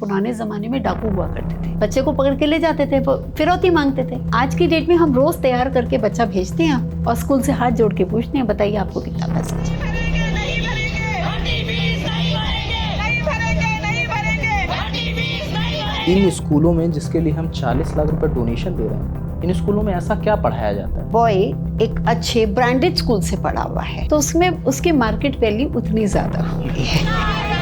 पुराने ज़माने में डाकू हुआ करते थे, बच्चे को पकड़ के ले जाते थे, फिरौती मांगते थे। आज की डेट में हम रोज़ तैयार करके बच्चा भेजते हैं और स्कूल से हाथ जोड़ के पूछते हैं, बताइए आपको कितना पैसा चाहिए। इन स्कूलों में जिसके लिए हम 40 लाख रुपए डोनेशन दे रहे हैं, इन स्कूलों में ऐसा क्या पढ़ाया जाता है? बॉय एक अच्छे ब्रांडेड स्कूल से पढ़ा हुआ है तो उसमें उसकी मार्केट वैल्यू उतनी ज्यादा होती है।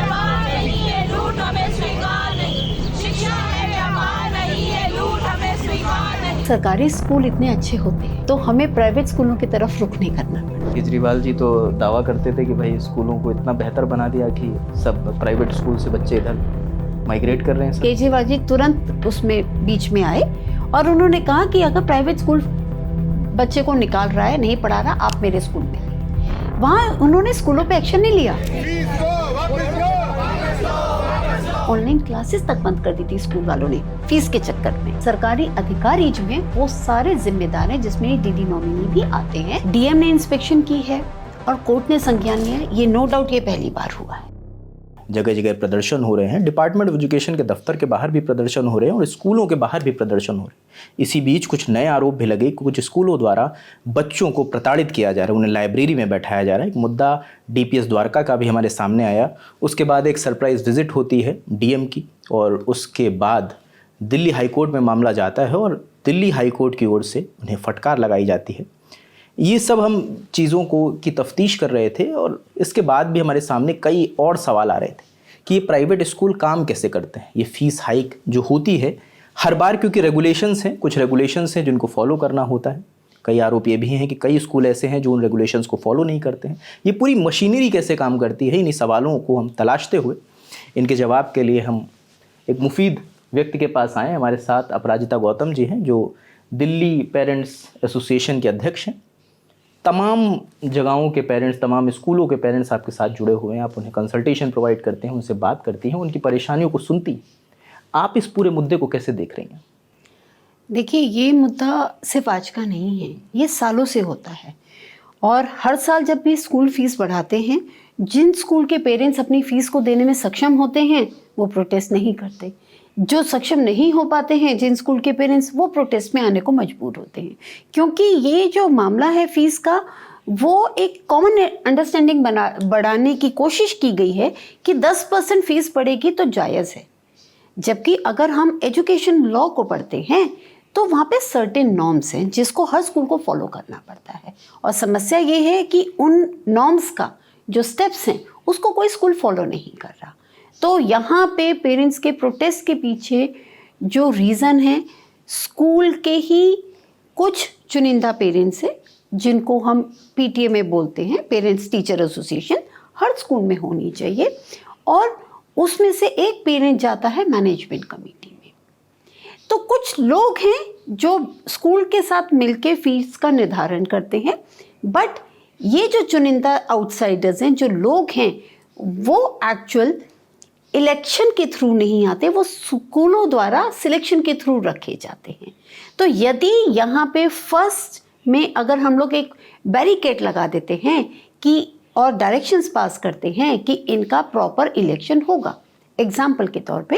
सरकारी स्कूल इतने अच्छे होते हैं तो हमें प्राइवेट स्कूलों की तरफ रुख नहीं करना पड़ता। केजरीवाल जी तो दावा करते थे कि भाई स्कूलों को इतना बेहतर बना दिया कि सब प्राइवेट स्कूल से बच्चे इधर माइग्रेट कर रहे हैं। केजरीवाल जी तुरंत उसमें बीच में आए और उन्होंने कहा कि अगर प्राइवेट स्कूल बच्चे को निकाल रहा है, नहीं पढ़ा रहा, आप मेरे स्कूल में आइए। वहाँ उन्होंने स्कूलों पे एक्शन नहीं लिया। ऑनलाइन क्लासेस तक बंद कर दी थी स्कूल वालों ने फीस के चक्कर में। सरकारी अधिकारी जो हैं वो सारे जिम्मेदार हैं, जिसमें डीडी नॉमिनी भी आते हैं। डीएम ने इंस्पेक्शन की है और कोर्ट ने संज्ञान लिया है। ये नो डाउट ये पहली बार हुआ है। जगह जगह प्रदर्शन हो रहे हैं, डिपार्टमेंट ऑफ एजुकेशन के दफ्तर के बाहर भी प्रदर्शन हो रहे हैं और स्कूलों के बाहर भी प्रदर्शन हो रहे हैं। इसी बीच कुछ नए आरोप भी लगे, कुछ स्कूलों द्वारा बच्चों को प्रताड़ित किया जा रहा है, उन्हें लाइब्रेरी में बैठाया जा रहा है। एक मुद्दा डीपीएस द्वारका का भी हमारे सामने आया। उसके बाद एक सरप्राइज विजिट होती है डीएम की और उसके बाद दिल्ली हाईकोर्ट में मामला जाता है और दिल्ली हाईकोर्ट की ओर से उन्हें फटकार लगाई जाती है। ये सब हम चीज़ों को की तफ्तीश कर रहे थे और इसके बाद भी हमारे सामने कई और सवाल आ रहे थे कि ये प्राइवेट स्कूल काम कैसे करते हैं। ये फीस हाइक जो होती है हर बार, क्योंकि रेगुलेशंस हैं, कुछ रेगुलेशंस हैं जिनको फॉलो करना होता है। कई आरोप ये भी हैं कि कई स्कूल ऐसे हैं जो उन रेगुलेशंस को फॉलो नहीं करते हैं। ये पूरी मशीनरी कैसे काम करती है, इन्हीं सवालों को हम तलाशते हुए इनके जवाब के लिए हम एक मुफीद व्यक्ति के पास आए। हमारे साथ अपराजिता गौतम जी हैं जो दिल्ली पेरेंट्स एसोसिएशन के अध्यक्ष हैं। तमाम जगहों के पेरेंट्स, तमाम स्कूलों के पेरेंट्स आपके साथ जुड़े हुए हैं। आप उन्हें कंसल्टेशन प्रोवाइड करते हैं, उनसे बात करती हैं, उनकी परेशानियों को सुनती हैं। आप इस पूरे मुद्दे को कैसे देख रही हैं? देखिए, ये मुद्दा सिर्फ आज का नहीं है, ये सालों से होता है और हर साल जब भी स्कूल फीस बढ़ाते हैं, जिन स्कूल के पेरेंट्स अपनी फीस को देने में सक्षम होते हैं वो प्रोटेस्ट नहीं करते। जो सक्षम नहीं हो पाते हैं जिन स्कूल के पेरेंट्स, वो प्रोटेस्ट में आने को मजबूर होते हैं। क्योंकि ये जो मामला है फीस का, वो एक कॉमन अंडरस्टैंडिंग बढ़ाने की कोशिश की गई है कि 10% फीस बढ़ेगी तो जायज़ है। जबकि अगर हम एजुकेशन लॉ को पढ़ते हैं तो वहाँ पे सर्टेन नॉर्म्स हैं जिसको हर स्कूल को फॉलो करना पड़ता है। और समस्या ये है कि उन नॉर्म्स का जो स्टेप्स हैं उसको कोई स्कूल फॉलो नहीं कर रहा। तो यहाँ पे पेरेंट्स के प्रोटेस्ट के पीछे जो रीज़न है, स्कूल के ही कुछ चुनिंदा पेरेंट्स हैं जिनको हम पीटीए में बोलते हैं, पेरेंट्स टीचर एसोसिएशन, हर स्कूल में होनी चाहिए। और उसमें से एक पेरेंट जाता है मैनेजमेंट कमेटी में। तो कुछ लोग हैं जो स्कूल के साथ मिलके फीस का निर्धारण करते हैं, बट ये जो चुनिंदा आउटसाइडर्स हैं, जो लोग हैं, वो एक्चुअल इलेक्शन के थ्रू नहीं आते, वो स्कूलों द्वारा सिलेक्शन के थ्रू रखे जाते हैं। तो यदि यहाँ पे फर्स्ट में अगर हम लोग एक बैरिकेड लगा देते हैं कि और डायरेक्शंस पास करते हैं कि इनका प्रॉपर इलेक्शन होगा, एग्जाम्पल के तौर पे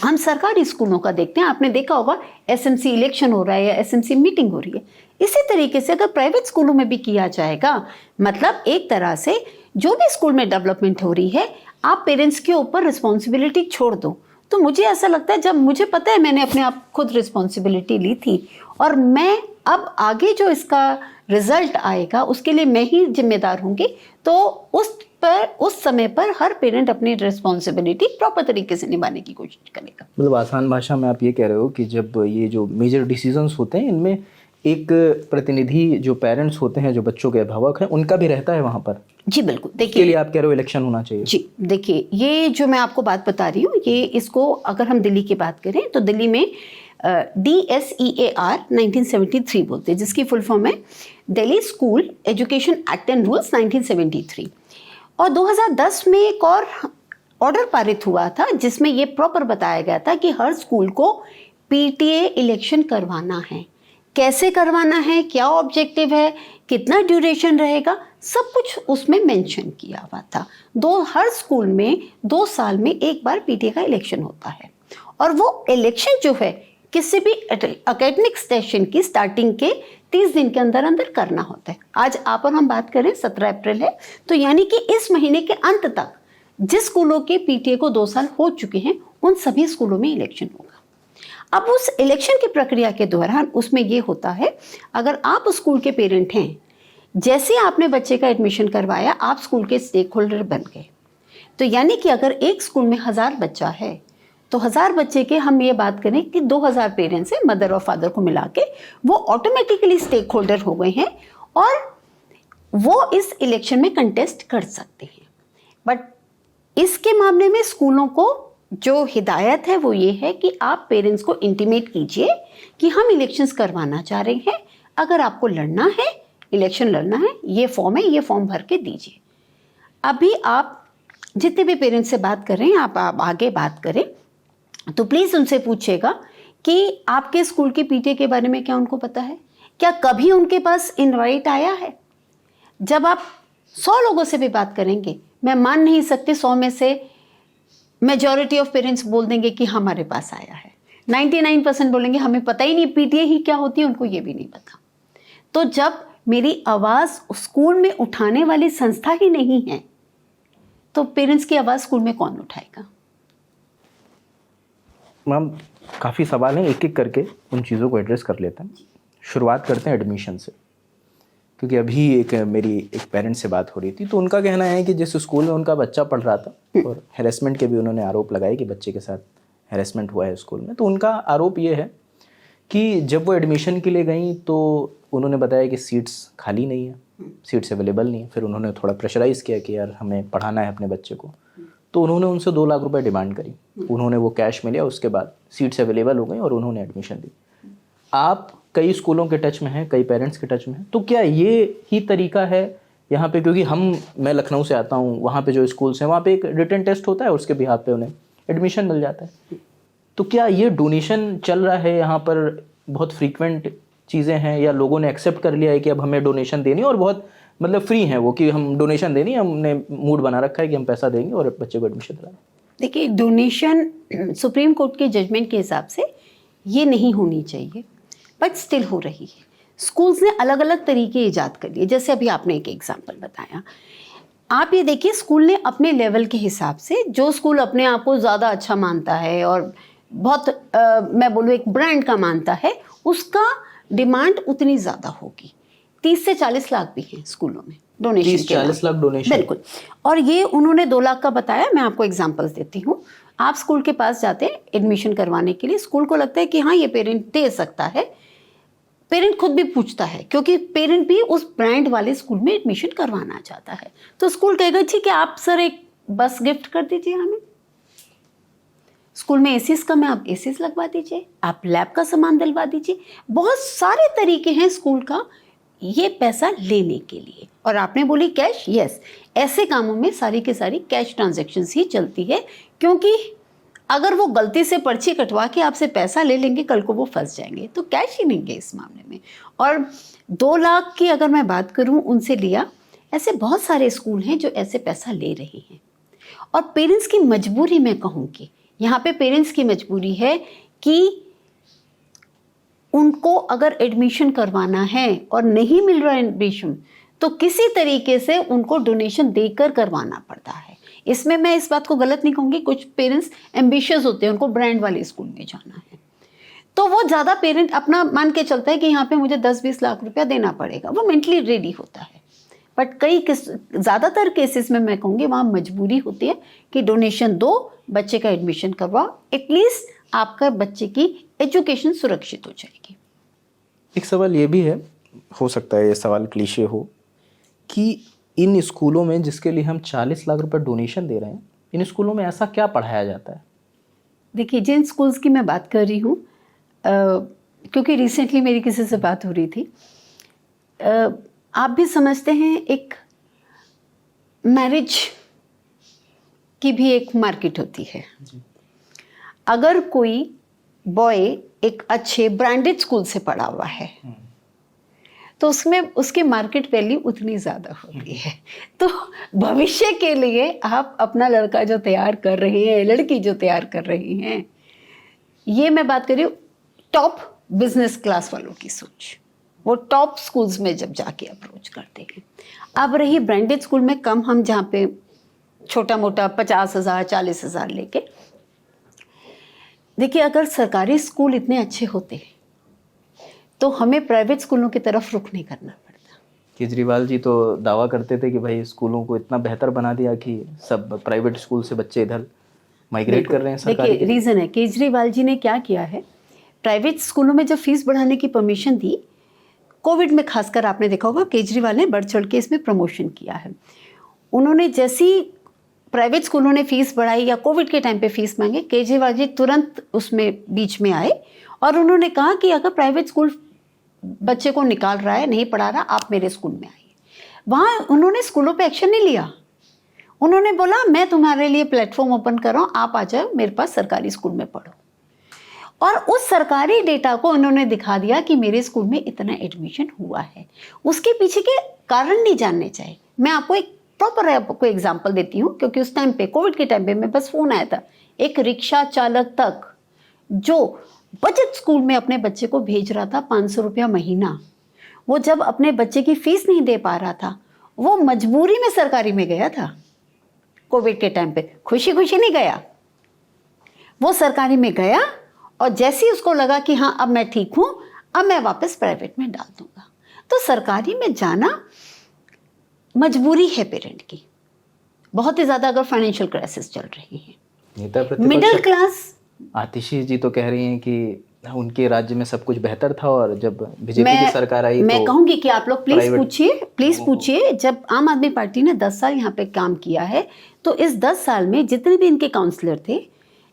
हम सरकारी स्कूलों का देखते हैं, आपने देखा होगा एसएमसी इलेक्शन हो रहा है या एसएमसी मीटिंग हो रही है। इसी तरीके से अगर प्राइवेट स्कूलों में भी किया जाएगा, मतलब एक तरह से जो भी स्कूल में डेवलपमेंट हो रही है, आप पेरेंट्स के ऊपर रिस्पॉन्सिबिलिटी छोड़ दो। तो मुझे ऐसा लगता है, जब मुझे पता है मैंने अपने आप खुद रिस्पॉन्सिबिलिटी ली थी और मैं अब आगे जो इसका रिजल्ट आएगा उसके लिए मैं ही जिम्मेदार होंगी, तो उस समय पर हर पेरेंट अपनी रिस्पॉन्सिबिलिटी प्रॉपर तरीके से निभाने की कोशिश करेगा। मतलब आसान भाषा में आप ये कह रहे हो कि जब ये जो मेजर डिसीजंस होते हैं इनमें एक प्रतिनिधि जो पेरेंट्स होते हैं, जो बच्चों के अभिभावक हैं, उनका भी रहता है वहाँ पर? जी बिल्कुल। देखिए, इसके लिए आप कह रहे हो इलेक्शन होना चाहिए? जी देखिए, ये जो मैं आपको बात बता रही हूँ, ये इसको अगर हम दिल्ली की बात करें तो दिल्ली में DSEAR 1973 बोलते हैं, जिसकी फुल फॉर्म है Delhi school education act and rules 1973। और 2010 में एक और ऑर्डर पारित हुआ था जिसमें ये प्रॉपर बताया गया था कि हर स्कूल को पीटीए इलेक्शन करवाना है, कैसे करवाना है, क्या ऑब्जेक्टिव है, कितना ड्यूरेशन रहेगा, सब कुछ उसमें मेंशन किया हुआ था। हर स्कूल में 2 साल में एक बार पीटीए का इलेक्शन होता है और वो इलेक्शन जो है किसी भी एकेडमिक सेशन की स्टार्टिंग के 30 दिन के अंदर अंदर करना होता है। आज आप और हम बात करें 17 अप्रैल है, तो यानी कि इस महीने के अंत तक जिस स्कूलों के पीटीए को 2 साल हो चुके हैं उन सभी स्कूलों में इलेक्शन होगा। अब उस इलेक्शन की प्रक्रिया के दौरान उसमें ये होता है, अगर आप स्कूल के पेरेंट हैं, जैसे आपने बच्चे का एडमिशन करवाया, आप स्कूल के स्टेक होल्डर बन गए। तो यानी कि अगर एक स्कूल में 1000 बच्चा है तो 1000 बच्चे के हम ये बात करें कि 2000 पेरेंट्स हैं, मदर और फादर को मिला के, वो ऑटोमेटिकली स्टेक होल्डर हो गए हैं और वो इस इलेक्शन में कंटेस्ट कर सकते हैं। बट इसके मामले में स्कूलों को जो हिदायत है वो ये है कि आप पेरेंट्स को इंटीमेट कीजिए कि हम इलेक्शंस करवाना चाह रहे हैं, अगर आपको लड़ना है, इलेक्शन लड़ना है, ये फॉर्म है, ये फॉर्म भर के दीजिए। अभी आप जितने भी पेरेंट्स से बात कर रहे हैं, आप आगे बात करें तो प्लीज़ उनसे पूछिएगा कि आपके स्कूल के पीटीए के बारे में क्या उनको पता है, क्या कभी उनके पास इनवाइट आया है। जब आप 100 लोगों से भी बात करेंगे, मैं मान नहीं सकती 100 में से मेजॉरिटी ऑफ पेरेंट्स बोल देंगे कि हमारे पास आया है। 99% बोलेंगे हमें पता ही नहीं पीटीए ही क्या होती है, उनको ये भी नहीं पता। तो जब मेरी आवाज़ स्कूल में उठाने वाली संस्था ही नहीं है तो पेरेंट्स की आवाज़ स्कूल में कौन उठाएगा। मैम काफ़ी सवाल हैं, एक एक करके उन चीज़ों को एड्रेस कर लेते हैं। शुरुआत करते हैं एडमिशन से, क्योंकि अभी मेरी एक पेरेंट्स से बात हो रही थी, तो उनका कहना है कि जिस स्कूल में उनका बच्चा पढ़ रहा था और हैरेसमेंट के भी उन्होंने आरोप लगाए कि बच्चे के साथ हैरेसमेंट हुआ है स्कूल में, तो उनका आरोप ये है कि जब वो एडमिशन के लिए गई तो उन्होंने बताया कि सीट्स खाली नहीं है, सीट्स अवेलेबल नहीं है। फिर उन्होंने थोड़ा प्रेशराइज़ किया कि यार हमें पढ़ाना है अपने बच्चे को, तो उन्होंने उनसे 2 लाख रुपए डिमांड करी। उन्होंने वो कैश में लिया, उसके बाद सीट्स अवेलेबल हो गई और उन्होंने एडमिशन दी। आप कई स्कूलों के टच में हैं, कई पेरेंट्स के टच में हैं, तो क्या ये ही तरीका है यहाँ पे? क्योंकि मैं लखनऊ से आता हूँ, वहाँ पे जो स्कूल्स हैं वहाँ पे एक रिटन टेस्ट होता है, उसके बिहाफ पे उन्हें एडमिशन मिल जाता है। तो क्या ये डोनेशन चल रहा है यहाँ पर, बहुत फ्रीक्वेंट चीज़ें हैं, या लोगों ने एक्सेप्ट कर लिया है कि अब हमें डोनेशन देनी है और बहुत मतलब फ्री हैं वो कि हम डोनेशन देनी है, हमने मूड बना रखा है कि हम पैसा देंगे और बच्चे को एडमिशन दिलाएंगे? देखिए, डोनेशन सुप्रीम कोर्ट के जजमेंट के हिसाब से ये नहीं होनी चाहिए, बट स्टिल हो रही है। स्कूल्स ने अलग अलग तरीके ईजाद कर लिए, जैसे अभी आपने एक एग्जांपल बताया। आप ये देखिए, स्कूल ने अपने लेवल के हिसाब से, जो स्कूल अपने आप को ज़्यादा अच्छा मानता है और बहुत मैं बोलूँ एक ब्रांड का मानता है, उसका डिमांड उतनी ज़्यादा होगी। 30 से 40 लाख भी हैं स्कूलों में डोनेशन। 30-40 लाख डोनेशन, बिल्कुल। और ये उन्होंने 2 लाख का बताया। मैं आपको एग्जांपल्स देती हूँ। आप स्कूल के पास जाते हैं एडमिशन करवाने के लिए, स्कूल को लगता है कि हाँ ये पेरेंट दे सकता है, पेरेंट खुद भी पूछता है क्योंकि पेरेंट भी उस ब्रांड वाले स्कूल में एडमिशन करवाना चाहता है, तो स्कूल कहेगा ठीक है आप सर एक बस गिफ्ट कर दीजिए हमें, स्कूल में एसीज कम है आप एसीज लगवा दीजिए, आप लैब का सामान दिलवा दीजिए। बहुत सारे तरीके हैं स्कूल का ये पैसा लेने के लिए। और आपने बोली कैश, यस, ऐसे कामों में सारी की सारी कैश ट्रांजैक्शंस ही चलती है, क्योंकि अगर वो गलती से पर्ची कटवा के आपसे पैसा ले लेंगे, कल को वो फंस जाएंगे, तो कैश ही लेंगे इस मामले में। और 2 लाख की अगर मैं बात करूं उनसे लिया, ऐसे बहुत सारे स्कूल हैं जो ऐसे पैसा ले रहे हैं। और पेरेंट्स की मजबूरी, मैं कहूँगी यहाँ पे पेरेंट्स की मजबूरी है कि उनको अगर एडमिशन करवाना है और नहीं मिल रहा एडमिशन, तो किसी तरीके से उनको डोनेशन देकर करवाना पड़ता है। इसमें मैं इस बात को गलत नहीं कहूँगी, कुछ पेरेंट्स एम्बिशियस होते हैं, उनको ब्रांड वाले स्कूल में जाना है, तो वो ज़्यादा पेरेंट अपना मान के चलता है कि यहाँ पे मुझे 10-20 लाख रुपया देना पड़ेगा, वो मेंटली रेडी होता है। बट ज़्यादातर केसेस में मैं कहूँगी वहाँ मजबूरी होती है कि डोनेशन दो, बच्चे का एडमिशन करवाओ, एटलीस्ट आपका बच्चे की एजुकेशन सुरक्षित हो जाएगी। एक सवाल ये भी है, हो सकता है ये सवाल क्लीशे हो, कि इन स्कूलों में जिसके लिए हम 40 लाख रुपए डोनेशन दे रहे हैं, इन स्कूलों में ऐसा क्या पढ़ाया जाता है? देखिए, जिन स्कूल्स की मैं बात कर रही हूँ, क्योंकि रिसेंटली मेरी किसी से बात हो रही थी, आप भी समझते हैं एक मैरिज की भी एक मार्केट होती है। अगर कोई बॉय एक अच्छे ब्रांडेड स्कूल से पढ़ा हुआ है तो उसमें उसकी मार्केट वैल्यू उतनी ज़्यादा होती है। तो भविष्य के लिए आप अपना लड़का जो तैयार कर रहे हैं, लड़की जो तैयार कर रही हैं, ये मैं बात कर रही हूँ टॉप बिजनेस क्लास वालों की सोच, वो टॉप स्कूल्स में जब जाके अप्रोच करते हैं। अब रही ब्रांडेड स्कूल में कम, हम जहाँ पे छोटा मोटा 50,000 40,000 लेके, देखिए अगर सरकारी स्कूल इतने अच्छे होते तो हमें प्राइवेट स्कूलों की तरफ रुख नहीं करना पड़ता। केजरीवाल जी तो दावा करते थे कि भाई स्कूलों को इतना बेहतर बना दिया कि सब प्राइवेट स्कूल से बच्चे इधर माइग्रेट कर रहे हैं सरकारी। देखिए रीज़न है, केजरीवाल जी ने क्या किया है, प्राइवेट स्कूलों में जब फीस बढ़ाने की परमिशन दी, कोविड में खासकर आपने देखा होगा केजरीवाल ने बढ़ चढ़ के इसमें प्रमोशन किया है। उन्होंने जैसी प्राइवेट स्कूलों ने फीस बढ़ाई या कोविड के टाइम पे फीस मांगे, केजरीवाल जी तुरंत उसमें बीच में आए और उन्होंने कहा कि अगर प्राइवेट स्कूल बच्चे को निकाल रहा है, नहीं पढ़ा रहा, आप मेरे स्कूल में आइए। वहाँ उन्होंने स्कूलों पे एक्शन नहीं लिया, उन्होंने बोला मैं तुम्हारे लिए प्लेटफॉर्म ओपन कर रहा हूँ, आप आ जाओ मेरे पास सरकारी स्कूल में पढ़ो। और उस सरकारी डेटा को उन्होंने दिखा दिया कि मेरे स्कूल में इतना एडमिशन हुआ है। उसके पीछे के कारण नहीं जानने चाहिए। मैं आपको एक प्रॉपर आपको एग्जाम्पल देती हूँ, क्योंकि उस टाइम पे कोविड के टाइम पे मेरे पास फ़ोन आया था, एक रिक्शा चालक तक जो बजट स्कूल में अपने बच्चे को भेज रहा था 500 रुपया महीना, वो जब अपने बच्चे की फीस नहीं दे पा रहा था, वो मजबूरी में सरकारी में गया था। कोविड के टाइम पे खुशी खुशी नहीं गया, वो सरकारी में गया और जैसे ही उसको लगा कि हाँ अब मैं ठीक हूँ, अब मैं वापस प्राइवेट में डाल दूंगा। तो सरकारी में जाना मजबूरी है पेरेंट की, बहुत ही ज़्यादा अगर फाइनेंशियल क्राइसिस चल रही है। नेता प्रतिपक्ष मिडिल क्लास आतिशी जी तो कह रही हैं कि उनके राज्य में सब कुछ बेहतर था और जब बीजेपी की सरकार आई मैं तो कहूंगी कि आप लोग प्लीज प्राइवेट पूछिए, जब आम आदमी पार्टी ने 10 साल यहाँ पे काम किया है तो इस 10 साल में जितने भी इनके काउंसलर थे,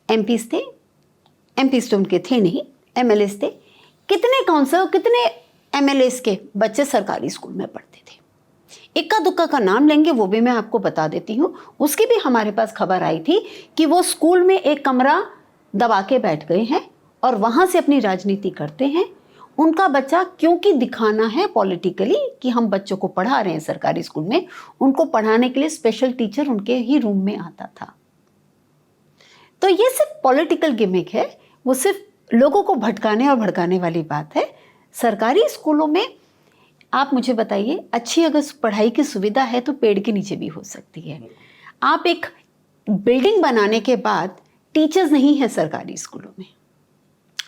एमपीज तो उनके थे नहीं, एमएलएस थे, कितने काउंसलर कितने एमएलएस के बच्चे सरकारी स्कूल में पढ़ते थे। इक्का दुक्का का नाम लेंगे वो भी मैं आपको बता देती हूँ। उसकी भी हमारे पास खबर आई थी कि वो स्कूल में एक कमरा दबा के बैठ गए हैं और वहाँ से अपनी राजनीति करते हैं। उनका बच्चा क्योंकि दिखाना है पॉलिटिकली कि हम बच्चों को पढ़ा रहे हैं सरकारी स्कूल में, उनको पढ़ाने के लिए स्पेशल टीचर उनके ही रूम में आता था। तो ये सिर्फ पॉलिटिकल गिमिक है, वो सिर्फ लोगों को भटकाने और भड़काने वाली बात है। सरकारी स्कूलों में आप मुझे बताइए, अच्छी अगर पढ़ाई की सुविधा है तो पेड़ के नीचे भी हो सकती है। आप एक बिल्डिंग बनाने के बाद टीचर्स नहीं है सरकारी स्कूलों में,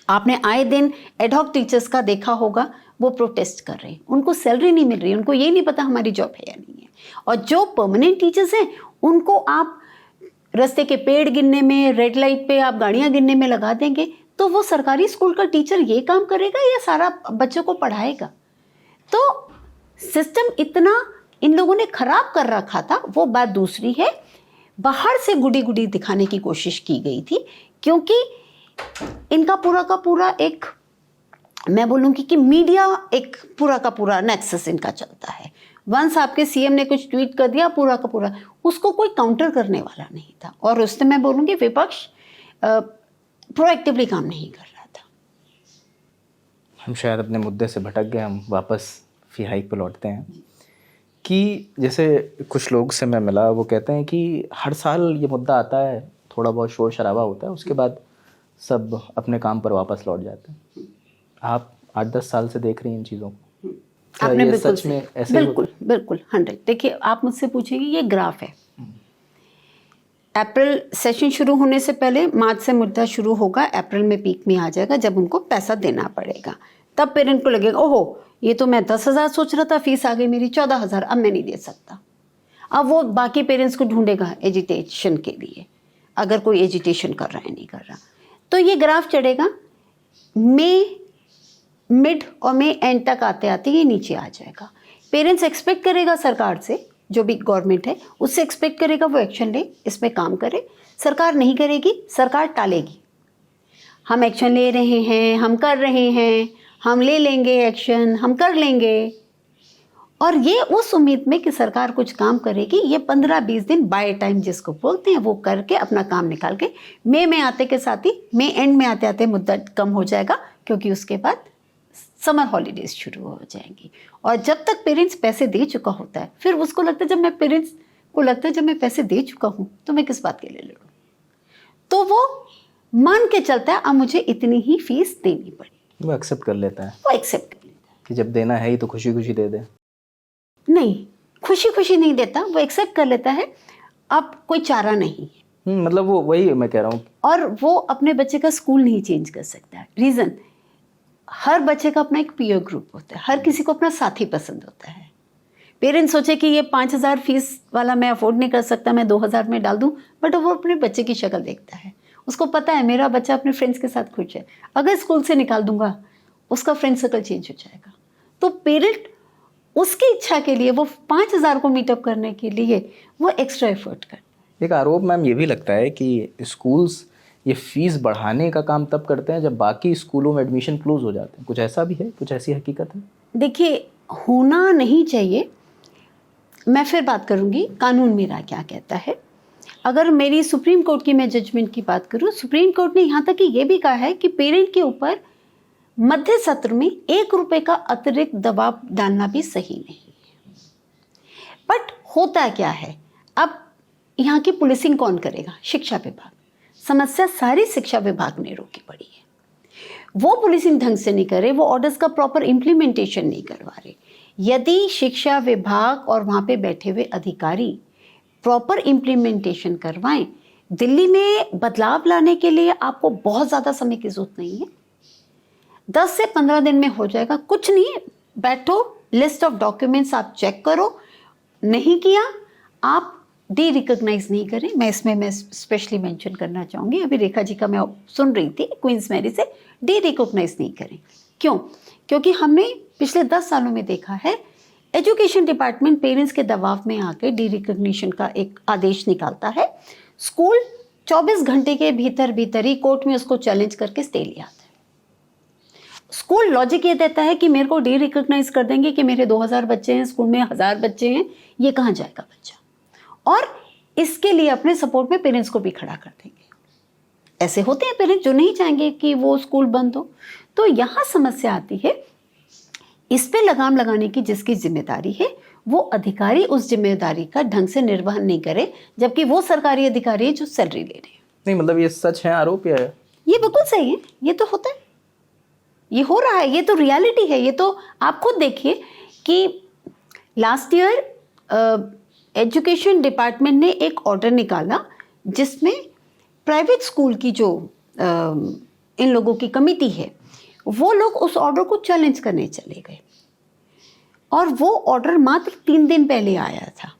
आपने आए दिन एडहॉक टीचर्स का देखा होगा, वो प्रोटेस्ट कर रहे हैं, उनको सैलरी नहीं मिल रही, उनको ये नहीं पता हमारी जॉब है या नहीं है। और जो परमानेंट टीचर्स हैं उनको आप रास्ते के पेड़ गिनने में, रेड लाइट पे आप गाड़ियां गिनने में लगा देंगे, तो वो सरकारी स्कूल का टीचर ये काम करेगा या सारा बच्चों को पढ़ाएगा? तो सिस्टम इतना इन लोगों ने खराब कर रखा था। वो बात दूसरी है, बाहर से गुडी गुडी दिखाने की कोशिश की गई थी, क्योंकि इनका पूरा का पूरा एक, मैं बोलूँगी कि मीडिया एक पूरा का पूरा नेक्सस इनका चलता है। वंस आपके सीएम ने कुछ ट्वीट कर दिया, पूरा का पूरा उसको कोई काउंटर करने वाला नहीं था। और उससे मैं बोलूँगी विपक्ष प्रोएक्टिवली काम नहीं कर रहा था। हम शायद अपने मुद्दे से भटक गए, हम वापस फी हाइक पे लौटते हैं कि जैसे कुछ लोग से मैं मिला, वो कहते हैं कि हर साल ये मुद्दा आता है, थोड़ा बहुत शोर शराबा होता है, उसके बाद सब अपने काम पर वापस लौट जाते हैं। आप 8-10 साल से देख रही हैं इन चीज़ों को, क्या आपने ये बिल्कुल सच में ऐसे बिल्कुल 100। देखिए आप मुझसे पूछेंगे, ये ग्राफ है, अप्रैल सेशन शुरू होने से पहले मार्च से मुद्दा शुरू होगा, अप्रैल में पीक में आ जाएगा जब उनको पैसा देना पड़ेगा। तब पेरेंट को लगेगा ओहो ये तो मैं 10,000 सोच रहा था, फीस आ गई मेरी 14,000, अब मैं नहीं दे सकता। अब वो बाकी पेरेंट्स को ढूंढेगा एजिटेशन के लिए, अगर कोई एजिटेशन कर रहा है नहीं कर रहा। तो ये ग्राफ चढ़ेगा, मई मिड और मई एंड तक आते आते ये नीचे आ जाएगा। पेरेंट्स एक्सपेक्ट करेगा सरकार से, जो भी गवर्नमेंट है उससे एक्सपेक्ट करेगा वो एक्शन ले, इसमें काम करे। सरकार नहीं करेगी, सरकार टालेगी। हम एक्शन ले रहे हैं, हम कर रहे हैं, हम ले लेंगे एक्शन, हम कर लेंगे। और ये उस उम्मीद में कि सरकार कुछ काम करेगी, ये 15-20 दिन बाय टाइम जिसको बोलते हैं वो करके अपना काम निकाल के मई में आते के साथ ही, मई एंड में आते आते मुद्दा कम हो जाएगा, क्योंकि उसके बाद समर हॉलीडेज शुरू हो जाएंगी। और जब तक पेरेंट्स पैसे दे चुका होता है, फिर उसको लगता है जब मैं पैसे दे चुका हूँ तो मैं किस बात के लिए लड़ूँ। तो वो मान के चलता है अब मुझे इतनी ही फीस देनी पड़ी, वो एक्सेप्ट कर लेता है कि जब देना है ही तो खुशी खुशी दे दे। नहीं, खुशी खुशी नहीं देता, वो एक्सेप्ट कर लेता है, अब कोई चारा नहीं है। मतलब वो वही मैं कह रहा हूँ। और वो अपने बच्चे का स्कूल नहीं चेंज कर सकता है। रीज़न, हर बच्चे का अपना एक पीयर ग्रुप होता है, हर किसी को अपना साथी पसंद होता है। पेरेंट्स सोचे कि ये 5,000 फीस वाला मैं अफोर्ड नहीं कर सकता, मैं 2,000 में डाल दूं, बट वो अपने बच्चे की शक्ल देखता है, उसको पता है मेरा बच्चा अपने फ्रेंड्स के साथ खुश है, अगर स्कूल से निकाल दूंगा उसका फ्रेंड सर्कल चेंज हो जाएगा। तो पेरेंट उसकी इच्छा के लिए, वो 5,000 को मीटअप करने के लिए वो एक्स्ट्रा एफर्ट करता है। एक आरोप मैम ये भी लगता है कि स्कूल्स ये फीस बढ़ाने का काम तब करते हैं जब बाकी स्कूलों में एडमिशन क्लोज हो जाते हैं। कुछ ऐसा भी है, कुछ ऐसी हकीकत है? देखिए, होना नहीं चाहिए। मैं फिर बात करूंगी कानून मेरा क्या कहता है। अगर मेरी सुप्रीम कोर्ट की मैं जजमेंट की बात करूं, सुप्रीम कोर्ट ने यहाँ तक कि ये भी कहा है कि पेरेंट के ऊपर मध्य सत्र में 1 रुपए का अतिरिक्त दबाव डालना भी सही नहीं है। बट होता क्या है, अब यहाँ की पुलिसिंग कौन करेगा? शिक्षा विभाग। समस्या सारी शिक्षा विभाग ने रोकी पड़ी है। वो पुलिसिंग ढंग से नहीं करे, वो ऑर्डर्स का प्रॉपर इम्प्लीमेंटेशन नहीं करवा रहे। यदि शिक्षा विभाग और वहाँ पे बैठे हुए अधिकारी प्रॉपर इम्प्लीमेंटेशन करवाएं, दिल्ली में बदलाव लाने के लिए आपको बहुत ज़्यादा समय की जरूरत नहीं है, 10 से 15 दिन में हो जाएगा। कुछ नहीं है, बैठो, लिस्ट ऑफ डॉक्यूमेंट्स आप चेक करो, नहीं किया आप डी रिकॉग्नाइज नहीं करें। मैं स्पेशली मेंशन करना चाहूँगी, अभी रेखा जी का मैं सुन रही थी, क्वींस मैरी से, डी रिकॉग्नाइज नहीं करें। क्यों? क्योंकि हमने पिछले 10 सालों में देखा है एजुकेशन डिपार्टमेंट पेरेंट्स के दबाव में आकर डी रिकॉग्निशन का एक आदेश निकालता है, स्कूल 24 घंटे के भीतर ही कोर्ट में उसको चैलेंज करके स्टे ले आता है। स्कूल लॉजिक ये देता है कि मेरे को डी रिकॉग्नाइज कर देंगे कि मेरे 2,000 बच्चे हैं, स्कूल में 1,000 बच्चे हैं, ये कहाँ जाएगा बच्चा, और इसके लिए अपने सपोर्ट में पेरेंट्स को भी खड़ा कर देंगे। ऐसे होते हैं पेरेंट्स जो नहीं चाहेंगे कि वो स्कूल बंद हो। तो यहाँ समस्या आती है, इस पे लगाम लगाने की जिसकी जिम्मेदारी है वो अधिकारी उस जिम्मेदारी का ढंग से निर्वहन नहीं करे, जबकि वो सरकारी अधिकारी है जो सैलरी ले रहे हैं। नहीं, मतलब ये सच है आरोप या? ये बिल्कुल सही है, ये तो होता है, ये हो रहा है, ये तो रियलिटी है। ये तो आप खुद देखिए कि लास्ट ईयर एजुकेशन डिपार्टमेंट ने एक ऑर्डर निकाला जिसमें प्राइवेट स्कूल की जो इन लोगों की कमिटी है, वो लोग उस ऑर्डर को चैलेंज करने चले गए, और वो ऑर्डर मात्र 3 दिन पहले आया था।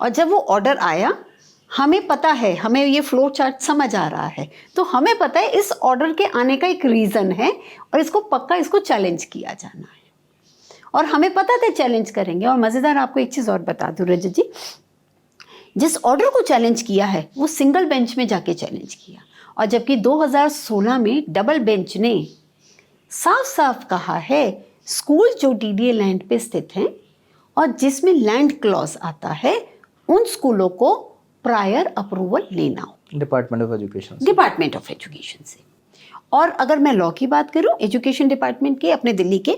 और जब वो ऑर्डर आया, हमें पता है, हमें ये फ्लो चार्ट समझ आ रहा है, तो हमें पता है इस ऑर्डर के आने का एक रीज़न है और इसको पक्का इसको चैलेंज किया जाना है, और हमें पता था चैलेंज करेंगे। और मज़ेदार आपको एक चीज़ और बता दूँ रजत जी, जिस ऑर्डर को चैलेंज किया है वो सिंगल बेंच में जाके चैलेंज किया, और जबकि 2016 में डबल बेंच ने साफ साफ कहा है स्कूल जो डीडीए लैंड पे स्थित हैं और जिसमें लैंड क्लॉज आता है, उन स्कूलों को प्रायर अप्रूवल लेना हो डिपार्टमेंट ऑफ एजुकेशन से। और अगर मैं लॉ की बात करूं, एजुकेशन डिपार्टमेंट के अपने दिल्ली के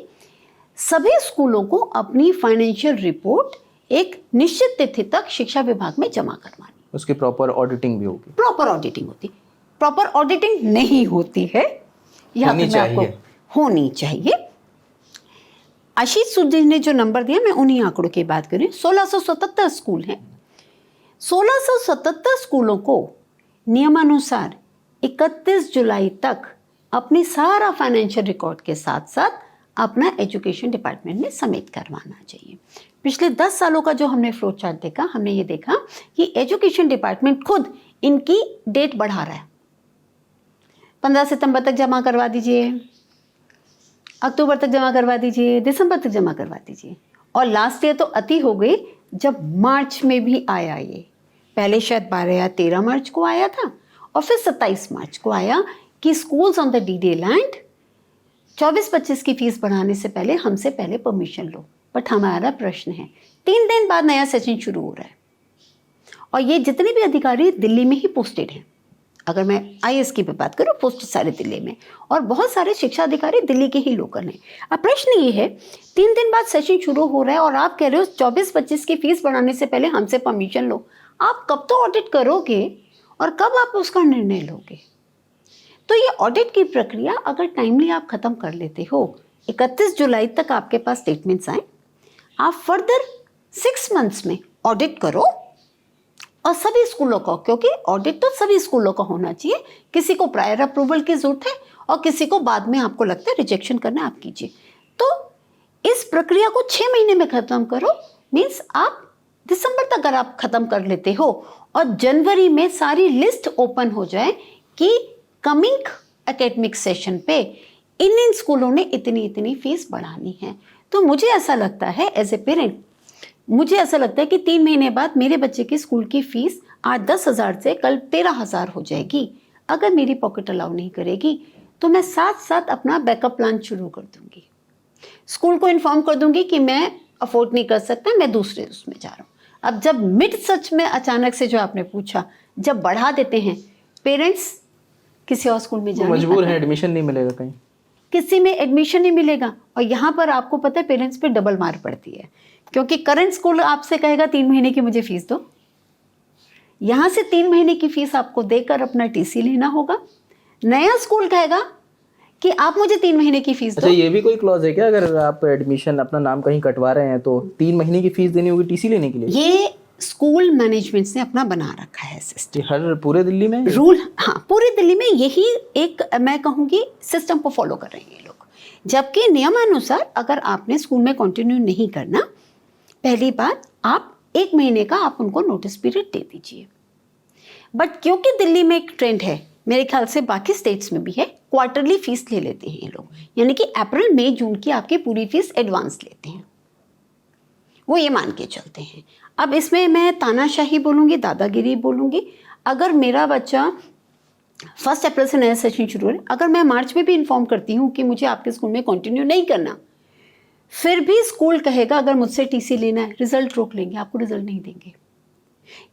सभी स्कूलों को अपनी फाइनेंशियल रिपोर्ट एक निश्चित तिथि तक शिक्षा विभाग में जमा करवानी, उसकी प्रॉपर ऑडिटिंग भी होगी। प्रॉपर ऑडिटिंग होती, प्रॉपर ऑडिटिंग नहीं होती है, होनी चाहिए। आशीष सुधी ने जो नंबर दिया, मैं उन्हीं आंकड़ों की बात करूं, 1677 स्कूल हैं। 1677 स्कूलों को नियमानुसार 31 जुलाई तक अपनी सारा फाइनेंशियल रिकॉर्ड के साथ साथ अपना एजुकेशन डिपार्टमेंट में सबमिट करवाना चाहिए। पिछले 10 सालों का जो हमने फ्लो चार्ट देखा, हमने ये देखा कि एजुकेशन डिपार्टमेंट खुद इनकी डेट बढ़ा रहा है। 15 सितंबर तक जमा करवा दीजिए, अक्टूबर तक जमा करवा दीजिए, दिसंबर तक जमा करवा दीजिए, और लास्ट ईयर तो अति हो गई जब मार्च में भी आया। ये पहले शायद 12 या 13 मार्च को आया था, और फिर 27 मार्च को आया कि schools on the DDA land 24-25 की फीस बढ़ाने से पहले हमसे पहले परमिशन लो। बट हमारा प्रश्न है 3 दिन बाद नया सेशन शुरू हो रहा है और ये जितने भी अधिकारी दिल्ली में ही पोस्टेड हैं, अगर मैं आईएएस की बात करूँ पोस्ट सारे दिल्ली में, और बहुत सारे शिक्षा अधिकारी दिल्ली के ही लोकल हैं। अब प्रश्न ये है 3 दिन बाद सेशन शुरू हो रहा है और आप कह रहे हो 24-25 की फीस बढ़ाने से पहले हमसे परमिशन लो। आप कब तो ऑडिट करोगे और कब आप उसका निर्णय लोगे? तो ये ऑडिट की प्रक्रिया अगर टाइमली आप खत्म कर लेते हो, 31 जुलाई तक आपके पास स्टेटमेंट्स आए, आप फर्दर 6 मंथ्स में ऑडिट करो और सभी स्कूलों का, क्योंकि ऑडिट तो सभी स्कूलों का होना चाहिए, किसी को प्रायर अप्रूवल की जरूरत है और किसी को बाद में आपको लगता है रिजेक्शन करना आप कीजिए। तो इस प्रक्रिया को 6 महीने में खत्म करो, मीन्स आप दिसंबर तक अगर आप खत्म कर लेते हो और जनवरी में सारी लिस्ट ओपन हो जाए कि कमिंग एकेडमिक सेशन पे इन स्कूलों ने इतनी फीस बढ़ानी है, तो मुझे ऐसा लगता है एज ए पेरेंट, मुझे ऐसा लगता है कि 3 महीने बाद मेरे बच्चे की स्कूल की फीस आज 10,000 से कल 13,000 हो जाएगी। अगर मेरी पॉकेट अलाउ नहीं करेगी तो मैं साथ साथ अपना बैकअप प्लान शुरू कर दूंगी, स्कूल को इन्फॉर्म कर दूंगी कि मैं अफोर्ड नहीं कर सकता, मैं दूसरे उसमें जा रहा हूँ। अब जब मिड सच में अचानक से जो आपने पूछा, जब बढ़ा देते हैं, पेरेंट्स किसी और स्कूल में जाने मजबूर है, एडमिशन नहीं मिलेगा कहीं, किसी में एडमिशन नहीं मिलेगा। और यहाँ पर आपको पता है पेरेंट्स पे डबल मार पड़ती है, क्योंकि करंट स्कूल आपसे कहेगा 3 महीने की मुझे फीस दो, यहाँ से 3 महीने की फीस आपको देकर अपना टीसी लेना होगा। नया स्कूल कहेगा कि आप मुझे 3 महीने की फीस दो। अच्छा, ये भी कोई क्लॉज है क्या, अगर आप एडमिशन अपना नाम कहीं कटवा रहे हैं तो 3 महीने की फीस देनी होगी टीसी लेने के लिए? ये स्कूल मैनेजमेंट ने अपना बना रखा है सिस्टम, हर पूरे दिल्ली में रूल। हाँ, पूरे दिल्ली में यही एक मैं कहूँगी सिस्टम को फॉलो कर रहे हैं ये लोग। जबकि नियमानुसार अगर आपने स्कूल में कंटिन्यू नहीं करना, पहली बात आप 1 महीने का आप उनको नोटिस पीरियड दे दीजिए। बट क्योंकि दिल्ली में एक ट्रेंड है, मेरे ख्याल से बाकी स्टेट्स में भी है, क्वार्टरली फीस ले लेते हैं ये लोग, यानी कि अप्रैल मई जून की आपकी पूरी फीस एडवांस लेते हैं, वो ये मान के चलते हैं। अब इसमें मैं तानाशाही बोलूँगी, दादागिरी बोलूँगी। अगर मेरा बच्चा 1 अप्रैल से नया सेशन शुरू है, अगर मैं मार्च में भी इन्फॉर्म करती हूँ कि मुझे आपके स्कूल में कंटिन्यू नहीं करना, फिर भी स्कूल कहेगा अगर मुझसे टीसी लेना है रिजल्ट रोक लेंगे, आपको रिजल्ट नहीं देंगे,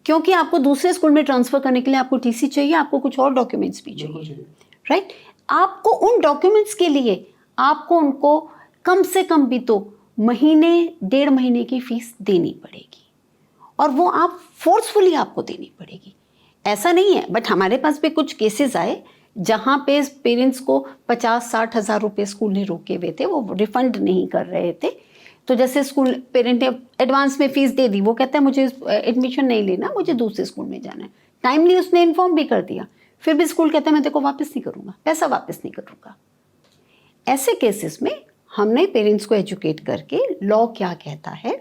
क्योंकि आपको दूसरे स्कूल में ट्रांसफर करने के लिए आपको टीसी चाहिए, आपको कुछ और डॉक्यूमेंट्स भी चाहिए, राइट। आपको उन डॉक्यूमेंट्स के लिए आपको उनको कम से कम भी तो महीने 1.5 महीने की फीस देनी पड़ेगी, और वो आप फोर्सफुली आपको देनी पड़ेगी। ऐसा नहीं है, बट हमारे पास भी कुछ केसेस आए जहाँ पे पेरेंट्स को 50-60 हज़ार रुपये स्कूल ने रोके हुए थे, वो रिफंड नहीं कर रहे थे। तो जैसे स्कूल पेरेंट ने एडवांस में फीस दे दी, वो कहता है मुझे एडमिशन नहीं लेना, मुझे दूसरे स्कूल में जाना है, टाइमली उसने इन्फॉर्म भी कर दिया, फिर भी स्कूल कहता है मैं तेरे को वापस नहीं करूँगा, पैसा वापस नहीं करूँगा। ऐसे केसेस में हमने पेरेंट्स को एजुकेट करके लॉ क्या कहता है,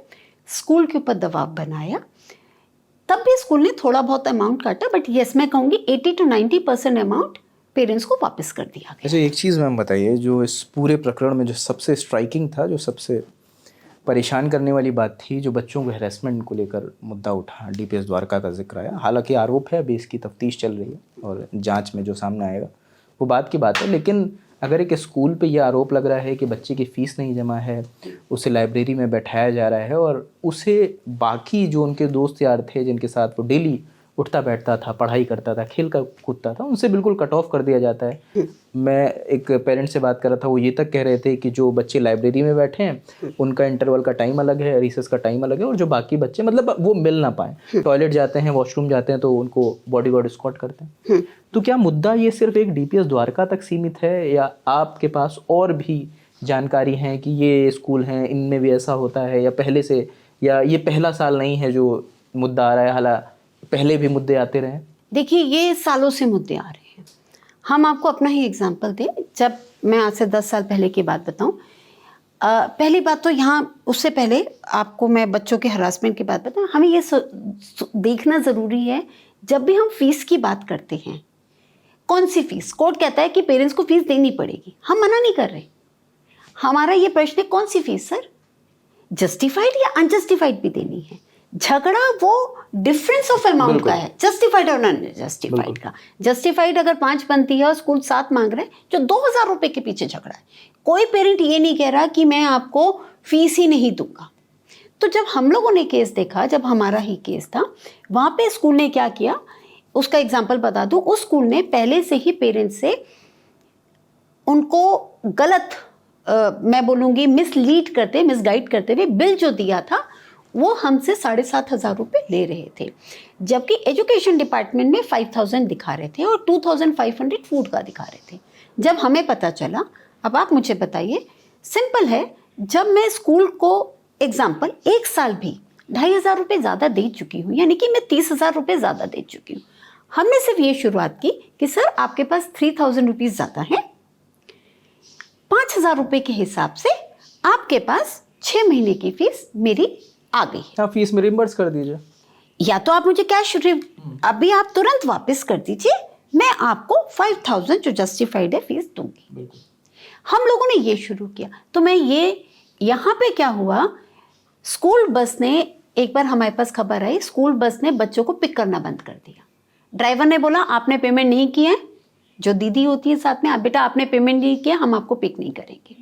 स्कूल के ऊपर दबाव बनाया, तब भी स्कूल ने थोड़ा बहुत अमाउंट काटा, बट यस मैं कहूँगी 80 to 90% अमाउंट पेरेंट्स को वापस कर दिया गया। अच्छा, एक चीज़ मैम बताइए, जो इस पूरे प्रकरण में जो सबसे स्ट्राइकिंग था, जो सबसे परेशान करने वाली बात थी, जो बच्चों को हैरेसमेंट को लेकर मुद्दा उठा, डीपीएस द्वारका का जिक्र आया। हालांकि आरोप है, अभी इसकी तफ्तीश चल रही है और जांच में जो सामने आएगा वो बात की बात है। लेकिन अगर एक स्कूल पे यह आरोप लग रहा है कि बच्चे की फ़ीस नहीं जमा है, उसे लाइब्रेरी में बैठाया जा रहा है और उसे बाकी जो उनके दोस्त यार थे जिनके साथ वो डेली उठता बैठता था, पढ़ाई करता था, खेल कर कूदता था, उनसे बिल्कुल कट ऑफ कर दिया जाता है। मैं एक पेरेंट से बात कर रहा था, वो ये तक कह रहे थे कि जो बच्चे लाइब्रेरी में बैठे हैं उनका इंटरवल का टाइम अलग है, रिसेस का टाइम अलग है, और जो बाकी बच्चे मतलब वो मिल ना पाए, टॉयलेट जाते हैं, वॉशरूम जाते हैं तो उनको बॉडीगार्ड एस्कॉर्ट करते हैं। तो क्या मुद्दा ये सिर्फ एक डीपीएस द्वारका तक सीमित है, या आपके पास और भी जानकारी है कि ये स्कूल हैं इनमें भी ऐसा होता है, या पहले से, या ये पहला साल नहीं है जो मुद्दा आ रहा है, हालांकि पहले भी मुद्दे आते रहे? देखिए, ये सालों से मुद्दे आ रहे हैं। हम आपको अपना ही एग्जांपल दें, जब मैं आज से 10 साल पहले की बात बताऊं, पहली बात तो यहाँ उससे पहले आपको मैं बच्चों के हरासमेंट की बात बताऊं, हमें ये देखना ज़रूरी है जब भी हम फीस की बात करते हैं, कौन सी फीस। कोर्ट कहता है कि पेरेंट्स को फीस देनी पड़ेगी, हम मना नहीं कर रहे। हमारा ये प्रश्न है कौन सी फीस सर, जस्टिफाइड या अनजस्टिफाइड भी देनी है। झगड़ा वो डिफरेंस ऑफ अमाउंट का है, जस्टिफाइड और नॉन जस्टिफाइड का। जस्टिफाइड अगर 5 बनती है और स्कूल 7 मांग रहे हैं, जो 2000 रुपए के पीछे झगड़ा है। कोई पेरेंट ये नहीं कह रहा कि मैं आपको फीस ही नहीं दूंगा। तो जब हम लोगों ने केस देखा, जब हमारा ही केस था, वहां पे स्कूल ने क्या किया, उसका एग्जाम्पल बता दूं। उस स्कूल ने पहले से ही पेरेंट्स से उनको गलत मैं बोलूंगी मिसलीड करते, मिसगाइड करते हुए बिल जो दिया था वो हमसे 7,500 रुपये ले रहे थे, जबकि एजुकेशन डिपार्टमेंट में 5,000 दिखा रहे थे और 2,500 फूड का दिखा रहे थे। जब हमें पता चला, अब आप मुझे बताइए, सिंपल है, जब मैं स्कूल को एग्जाम्पल 1 साल भी 2,500 रुपये ज़्यादा दे चुकी हूँ, यानी कि मैं 30,000 रुपये ज़्यादा दे चुकी हूँ। हमने सिर्फ ये शुरुआत की कि सर आपके पास 3,000 रुपीज़ ज़्यादा है, 5,000 रुपये के हिसाब से आपके पास 6 महीने की फीस मेरी आ गई है। आप फीस में रिम्बर्स कर दीजिए, या तो आप मुझे कैश अभी आप तुरंत वापस कर दीजिए, मैं आपको 5,000 जो जस्टिफाइड है फीस दूंगी। हम लोगों ने ये शुरू किया। तो मैं ये यहाँ पे क्या हुआ, स्कूल बस ने एक बार हमारे पास खबर आई, स्कूल बस ने बच्चों को पिक करना बंद कर दिया। ड्राइवर ने बोला आपने पेमेंट नहीं किया, जो दीदी होती है साथ में, आप बेटा आपने पेमेंट नहीं किया, हम आपको पिक नहीं करेंगे।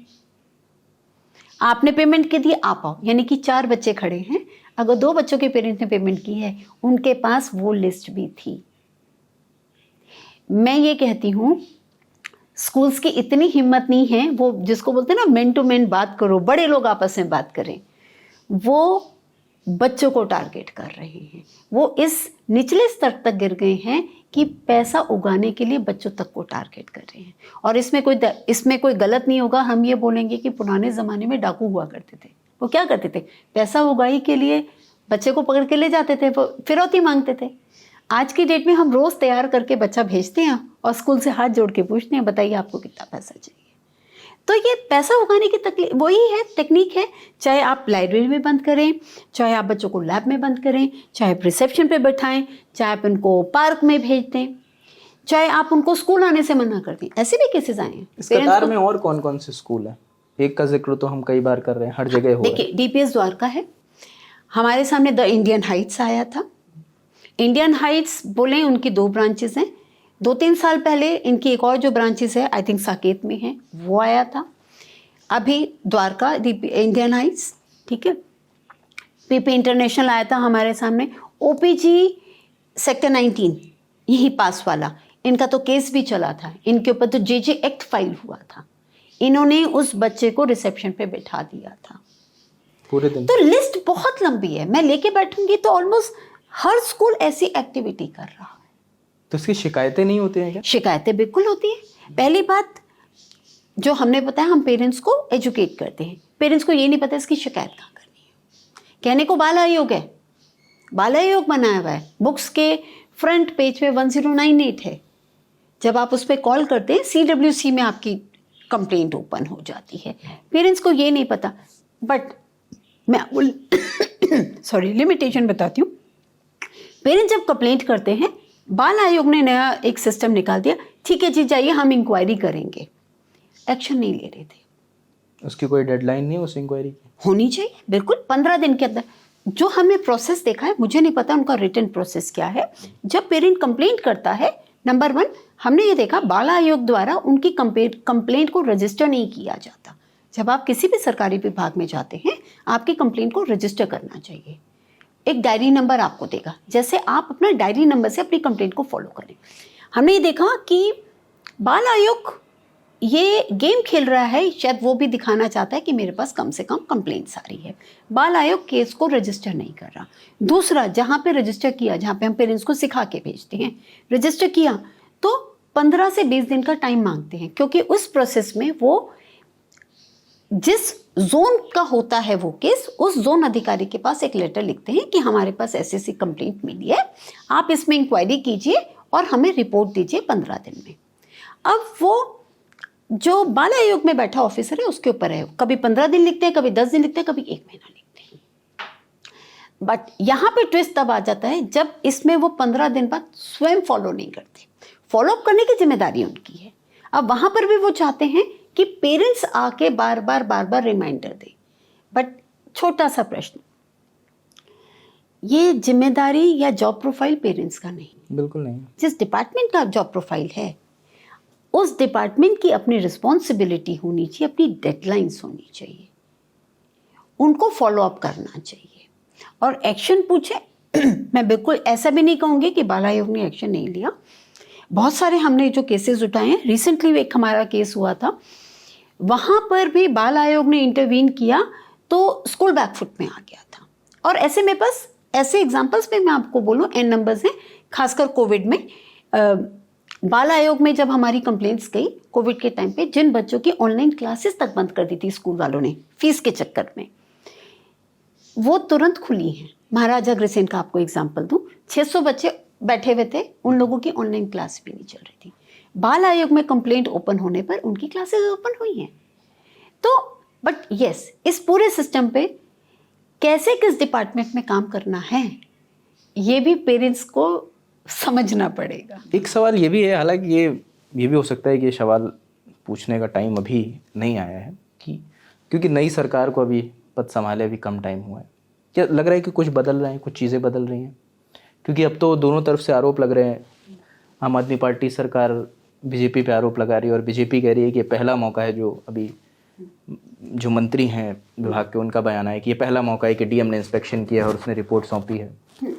आपने पेमेंट के दिए, आप आओ। यानी कि 4 बच्चे खड़े हैं, अगर 2 बच्चों के पेरेंट्स ने पेमेंट की है, उनके पास वो लिस्ट भी थी। मैं ये कहती हूँ स्कूल्स की इतनी हिम्मत नहीं है, वो जिसको बोलते हैं ना मैन टू मैन बात करो, बड़े लोग आपस में बात करें, वो बच्चों को टारगेट कर रहे हैं। वो इस निचले स्तर तक गिर गए हैं कि पैसा उगाने के लिए बच्चों तक को टारगेट कर रहे हैं। और इसमें कोई गलत नहीं होगा। हम ये बोलेंगे कि पुराने ज़माने में डाकू हुआ करते थे, वो क्या करते थे, पैसा उगाही के लिए बच्चे को पकड़ के ले जाते थे, वो फिरौती मांगते थे। आज की डेट में हम रोज़ तैयार करके बच्चा भेजते हैं और स्कूल से हाथ जोड़ के पूछते हैं बताइए आपको कितना पैसा चाहिए। तो ये पैसा उगाने की तकलीफ वही है, टेक्निक है। चाहे आप लाइब्रेरी में बंद करें, चाहे आप बच्चों को लैब में बंद करें, चाहे आप रिसेप्शन पे बैठाएं, चाहे आप उनको पार्क में भेज दें, चाहे आप उनको स्कूल आने से मना कर दें। ऐसे भी केसेस आए हैं। इस कतार में और कौन कौन से स्कूल हैं? एक का जिक्र तो हम कई बार कर रहे हैं, हर जगह हो रहा है। देखिए, डीपीएस द्वारका है, हमारे सामने द इंडियन हाइट्स आया था। इंडियन हाइट्स बोले उनकी 2 ब्रांचेस हैं। 2-3 साल पहले इनकी एक और जो ब्रांचेस है, आई थिंक साकेत में है, वो आया था। अभी द्वारका इंडियन हाइट्स, ठीक है। पीपी इंटरनेशनल आया था हमारे सामने। ओपीजी सेक्टर 19 यही पास वाला, इनका तो केस भी चला था, इनके ऊपर तो जेजे एक्ट फाइल हुआ था। इन्होंने उस बच्चे को रिसेप्शन पे बैठा दिया था पूरे दिन। तो लिस्ट बहुत लंबी है, मैं लेके बैठूंगी तो ऑलमोस्ट हर स्कूल ऐसी एक्टिविटी कर रहा है। तो इसकी शिकायतें नहीं होती हैं क्या? शिकायतें बिल्कुल होती है। पहली बात जो हमने बताया, हम पेरेंट्स को एजुकेट करते हैं। पेरेंट्स को ये नहीं पता इसकी शिकायत कहाँ करनी है। कहने को बाल आयोग है, बाल आयोग बनाया हुआ है, बुक्स के फ्रंट पेज पे 1098 है। जब आप उस पर कॉल करते हैं, CWC में आपकी कंप्लेंट ओपन हो जाती है। पेरेंट्स को ये नहीं पता। बट मैं सॉरी लिमिटेशन बताती हूँ। पेरेंट्स जब कंप्लेंट करते हैं, बाल आयोग ने नया एक सिस्टम निकाल दिया, ठीक है जी जाइए हम इंक्वायरी करेंगे। एक्शन नहीं ले रहे थे। उसकी कोई डेडलाइन नहीं है उस इंक्वायरी की? होनी चाहिए बिल्कुल, 15 दिन के अंदर। जो हमने प्रोसेस देखा है, मुझे नहीं पता उनका रिटन प्रोसेस क्या है। जब पेरेंट कंप्लेंट करता है, नंबर 1 हमने ये देखा, बाल आयोग द्वारा उनकी कंप्लेंट को रजिस्टर नहीं किया जाता। जब आप किसी भी सरकारी विभाग में जाते हैं, आपकी कंप्लेंट को रजिस्टर करना चाहिए। एक डायरी नंबर आपको देगा, जैसे आप अपना डायरी नंबर से अपनी कंप्लेंट को फॉलो करें। हमने ये देखा कि बाल आयोग ये गेम खेल रहा है, शायद वो भी दिखाना चाहता है कि मेरे पास कम से कम कंप्लेंट्स आ रही है। बाल आयोग केस को रजिस्टर नहीं कर रहा। दूसरा, जहाँ पे रजिस्टर किया, जहाँ पे हम पेरेंट्स को सिखा के भेजते हैं, रजिस्टर किया तो 15 से 20 दिन का टाइम मांगते हैं, क्योंकि उस प्रोसेस में वो जिस जोन का होता है वो केस, उस जोन अधिकारी के पास एक लेटर लिखते हैं कि हमारे पास ऐसी ऐसी कंप्लेंट मिली है, आप इसमें इंक्वायरी कीजिए और हमें रिपोर्ट दीजिए 15 दिन में। अब वो जो बाल आयोग में बैठा ऑफिसर है उसके ऊपर है, कभी 15 दिन लिखते हैं, कभी 10 दिन लिखते हैं, कभी 1 महीना लिखते हैं। बट यहाँ पे ट्विस्ट तब आ जाता है जब इसमें वो 15 दिन बाद स्वयं फॉलो नहीं करते। फॉलोअप करने की जिम्मेदारी उनकी है। अब वहां पर भी वो चाहते हैं कि पेरेंट्स आके बार बार रिमाइंडर दें। बट छोटा सा प्रश्न, ये जिम्मेदारी या जॉब प्रोफाइल पेरेंट्स का नहीं, बिल्कुल नहीं। जिस डिपार्टमेंट का जॉब प्रोफाइल है उस डिपार्टमेंट की अपनी रिस्पॉन्सिबिलिटी होनी चाहिए, अपनी डेडलाइंस होनी चाहिए, उनको फॉलो अप करना चाहिए। और एक्शन पूछे मैं बिल्कुल ऐसा भी नहीं कहूँगी कि बाल आयोग ने एक्शन नहीं लिया। बहुत सारे हमने जो केसेस उठाए हैं, रिसेंटली एक हमारा केस हुआ था, वहाँ पर भी बाल आयोग ने इंटरवीन किया तो स्कूल बैकफुट में आ गया था। और ऐसे में बस ऐसे एग्जांपल्स में मैं आपको बोलूँ एन नंबर्स हैं, खासकर कोविड में बाल आयोग में जब हमारी कंप्लेंट्स गई कोविड के टाइम पे, जिन बच्चों की ऑनलाइन क्लासेस तक बंद कर दी थी स्कूल वालों ने फीस के चक्कर में, वो तुरंत खुली हैं। महाराजा अग्रसेन का आपको एग्जांपल दूं, 600 बच्चे बैठे हुए थे, उन लोगों की ऑनलाइन क्लास भी नहीं चल रही थी। बाल आयोग में कंप्लेंट ओपन होने पर उनकी क्लासेस ओपन हुई हैं। तो बट यस, इस पूरे सिस्टम पे कैसे किस डिपार्टमेंट में काम करना है ये भी पेरेंट्स को समझना पड़ेगा। एक सवाल ये भी है, हालांकि ये भी हो सकता है कि ये सवाल पूछने का टाइम अभी नहीं आया है कि क्योंकि नई सरकार को अभी पद संभाले अभी कम टाइम हुआ है, क्या लग रहा है कि कुछ बदल रहे हैं, कुछ चीज़ें बदल रही हैं? क्योंकि अब तो दोनों तरफ से आरोप लग रहे हैं। आम आदमी पार्टी सरकार बीजेपी पे आरोप लगा रही है और बीजेपी कह रही है कि पहला मौका है, जो अभी जो मंत्री हैं विभाग के उनका बयान है कि ये पहला मौका है कि डीएम ने इंस्पेक्शन किया और उसने रिपोर्ट सौंपी है,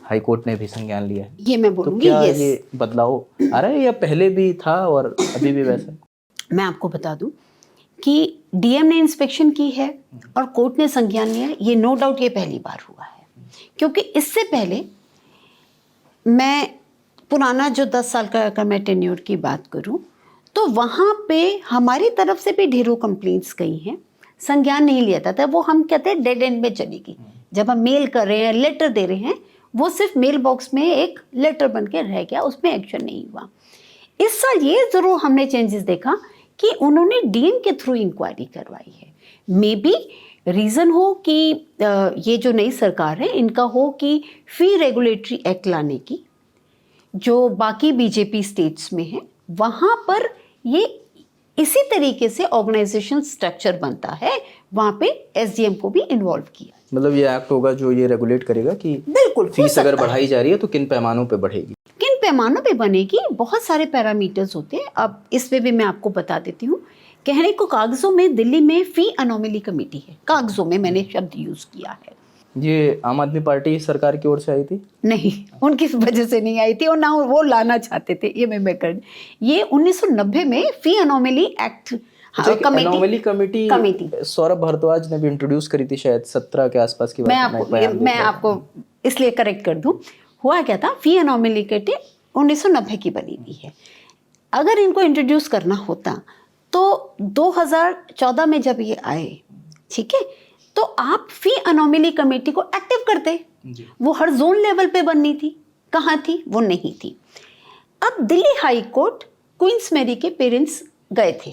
हाई कोर्ट ने भी संज्ञान लिया है। ये मैं तो बोलूँगी क्या yes। ये बदलाव आ रहा है या पहले भी था और अभी भी वैसा? मैं आपको बता दूं कि डीएम ने इंस्पेक्शन की है और कोर्ट ने संज्ञान लिया है, ये नो डाउट ये पहली बार हुआ है। क्योंकि इससे पहले मैं पुराना जो 10 साल का अगर मैं टेन्योर की बात करूं तो वहाँ पे हमारी तरफ से भी ढेरों कंप्लेंट्स गई हैं, संज्ञान नहीं लिया था। वो हम कहते हैं डेड एंड में चली गई। जब हम मेल कर रहे हैं, लेटर दे रहे हैं, वो सिर्फ मेल बॉक्स में एक लेटर बन के रह गया, उसमें एक्शन नहीं हुआ। इस साल ये ज़रूर हमने चेंजेस देखा कि उन्होंने डीएम के थ्रू इंक्वायरी करवाई है। मे बी रीज़न हो कि ये जो नई सरकार है इनका हो कि फी रेगुलेटरी एक्ट लाने की, जो बाकी बीजेपी स्टेट्स में है वहाँ पर ये इसी तरीके से ऑर्गेनाइजेशन स्ट्रक्चर बनता है, वहाँ पे एसडीएम को भी इन्वॉल्व किया। मतलब ये एक्ट होगा जो ये रेगुलेट करेगा कि बिल्कुल फीस अगर बढ़ाई जा रही है तो किन पैमानों पे बढ़ेगी, किन पैमानों पे बनेगी। बहुत सारे पैरामीटर्स होते हैं। अब इसमें भी मैं आपको बता देती हूँ। कहने को कागजों में दिल्ली में फी अनोमली कमेटी है, कागजों में मैंने शब्द यूज किया है। ये आम आदमी पार्टी सरकार की ओर से आई थी? नहीं, उनकी वजह से नहीं आई थी और ना वो लाना चाहते थे। ये मैं कर ये 1990 में fee anomaly act anomaly committee Saurabh Bharadwaj ने भी इंट्रोड्यूस करी थी, शायद 17 के आसपास की बात। मैं आपको इसलिए करेक्ट कर दूं, हुआ क्या था, फी अनोमली कमेटी 1990 की बनी हुई है। अगर इनको इंट्रोड्यूस करना होता तो 2014 में जब ये आए, ठीक है, तो आप फी अनोमली कमेटी को एक्टिव करते। वो हर जोन लेवल पे बननी थी, कहाँ थी? वो नहीं थी। अब Delhi high court Queen's Mary के पेरेंट्स गए थे,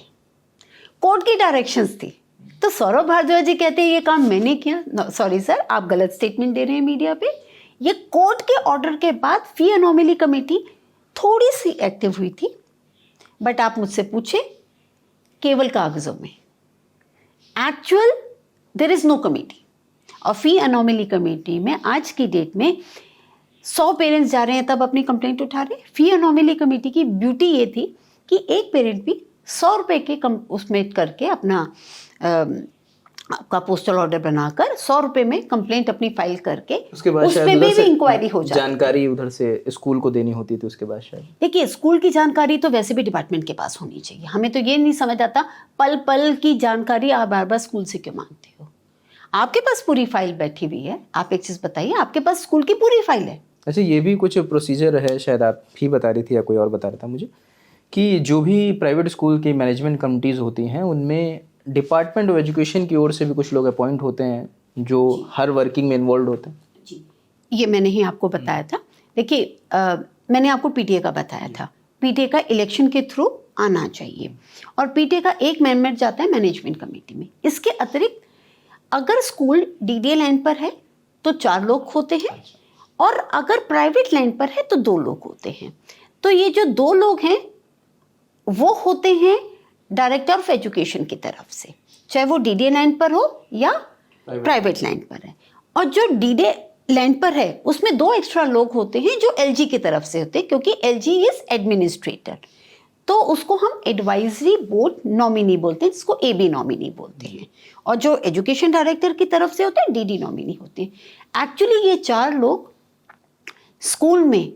कोर्ट की डायरेक्शंस थी, तो सौरभ भारद्वाज जी कहते हैं ये काम मैंने किया। सॉरी सर, आप गलत स्टेटमेंट दे रहे हैं मीडिया पे। ये कोर्ट के ऑर्डर के बाद फी अनोमली कमेटी थोड़ी सी एक्टिव हुई थी, बट आप मुझसे पूछे केवल कागजों में, actual there is no committee. और फी अनोमली कमेटी में आज की डेट में 100 पेरेंट्स जा रहे हैं तब अपनी कंप्लेंट उठा रहे हैं। फी अनोमली कमेटी की ब्यूटी ये थी कि एक पेरेंट भी 100 रुपए के उसमें करके अपना आपका पोस्टल ऑर्डर बनाकर 100 रुपए में कंप्लेंट अपनी फाइल करके उसके बाद उसमें भी इंक्वायरी हो जाती, जानकारी उधर से स्कूल को देनी होती थी। उसके बाद शायद देखिए, स्कूल की जानकारी तो वैसे भी डिपार्टमेंट के पास होनी चाहिए। हमें तो ये नहीं समझ आता पल पल की जानकारी आप बार बार स्कूल से क्यों मांगते हो? आपके पास पूरी फाइल बैठी हुई है। आप एक चीज बताइए, आपके पास स्कूल की पूरी फाइल है। अच्छा, ये भी कुछ प्रोसीजर है, शायद आप ही बता रही थी या कोई और बता रहा था मुझे, कि जो भी प्राइवेट स्कूल की मैनेजमेंट कमिटीज़ होती हैं उनमें डिपार्टमेंट ऑफ एजुकेशन की ओर से भी कुछ लोग अपॉइंट होते हैं जो हर वर्किंग में इन्वॉल्व होते हैं। जी, ये मैंने ही आपको बताया था। देखिए, मैंने आपको पीटीए का बताया था। पीटीए का इलेक्शन के थ्रू आना चाहिए और पीटीए का एक मेंबर जाता है मैनेजमेंट कमेटी में। इसके अतिरिक्त अगर स्कूल डीडीए लाइन पर है तो 4 लोग होते हैं और अगर प्राइवेट लाइन पर है तो 2 लोग होते हैं। तो ये जो 2 लोग हैं वो होते हैं डायरेक्टर ऑफ एजुकेशन की तरफ से, चाहे वो डीडीए लाइन पर हो या प्राइवेट लाइन पर है। और जो डीडीए लैंड पर है उसमें 2 एक्स्ट्रा लोग होते हैं जो एलजी की तरफ से होते हैं, क्योंकि एलजी इज एडमिनिस्ट्रेटर, तो उसको हम एडवाइजरी बोर्ड नॉमिनी बोलते हैं, जिसको एबी नॉमिनी बोलते हैं। और जो एजुकेशन डायरेक्टर की तरफ से होते हैं डीडी नॉमिनी होते हैं। एक्चुअली ये 4 लोग स्कूल में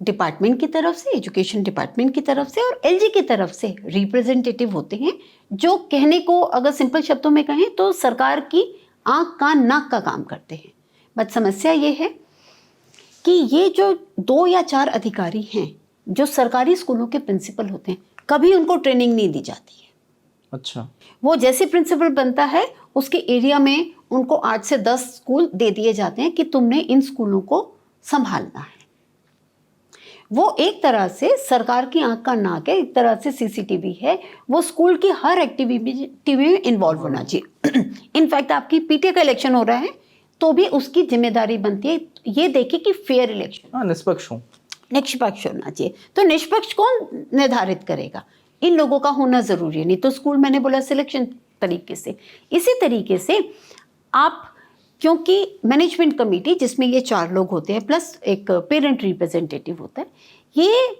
डिपार्टमेंट की तरफ से, एजुकेशन डिपार्टमेंट की तरफ से और एलजी की तरफ से रिप्रेजेंटेटिव होते हैं, जो कहने को अगर सिंपल शब्दों में कहें तो सरकार की आंख कान नाक का काम करते हैं। बट समस्या ये है कि ये जो 2 या 4 अधिकारी हैं जो सरकारी स्कूलों के प्रिंसिपल होते हैं, कभी उनको ट्रेनिंग नहीं दी जाती है। अच्छा। वो जैसे प्रिंसिपल बनता है उसके एरिया में उनको 8 से 10 स्कूल दे दिए जाते हैं कि तुमने इन स्कूलों को संभालना है। वो एक तरह से सरकार की आंख का नाक है, एक तरह से सीसीटीवी है। वो स्कूल की हर एक्टिविटी में इन्वॉल्व होना चाहिए। इनफैक्ट आपकी पीटीए का इलेक्शन हो रहा है तो भी उसकी जिम्मेदारी बनती है ये देखे कि फेयर इलेक्शन, निष्पक्ष होना चाहिए। तो निष्पक्ष कौन निर्धारित करेगा? इन लोगों का होना जरूरी है, नहीं तो स्कूल, मैंने बोला, सिलेक्शन तरीके से। इसी तरीके से आप, क्योंकि मैनेजमेंट कमेटी जिसमें ये 4 लोग होते हैं प्लस एक पेरेंट रिप्रेजेंटेटिव होता है, ये